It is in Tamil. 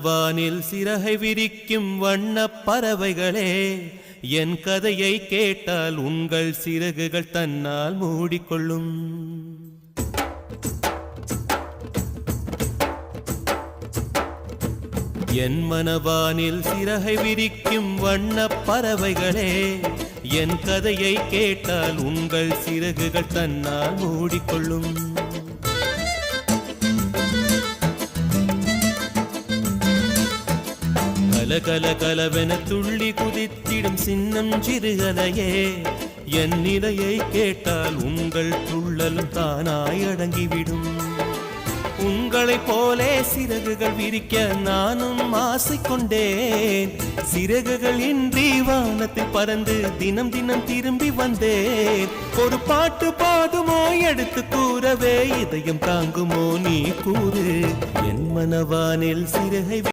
வானில் சிறகை விரிக்கும் வண்ணப் பறவைகளே, என் கதையை கேட்டால் உங்கள் சிறகுகள் தன்னால் மூடிக்கொள்ளும். என் மனவானில் சிறகை விரிக்கும் வண்ணப் பறவைகளே, என் கதையை கேட்டால் உங்கள் சிறகுகள் தன்னால் மூடிக்கொள்ளும். கல கலவென துள்ளி குதித்திடும் சின்னம் சிறுகலையே, என் நிலையை கேட்டால் உங்கள் துள்ளலும் தானாய் அடங்கிவிடும். உங்களைப் போலே சிறகுகள் விரிக்க நானும் ஆசை கொண்டேன். சிறகுகள் இன்றி வானத்தில் பறந்து தினம் தினம் திரும்பி வந்தேன். ஒரு பாட்டு பாடுமோ எடுத்து கூறவே, இதயம் தாங்குமோ நீ கூறு. என் மனவானில் சிறகை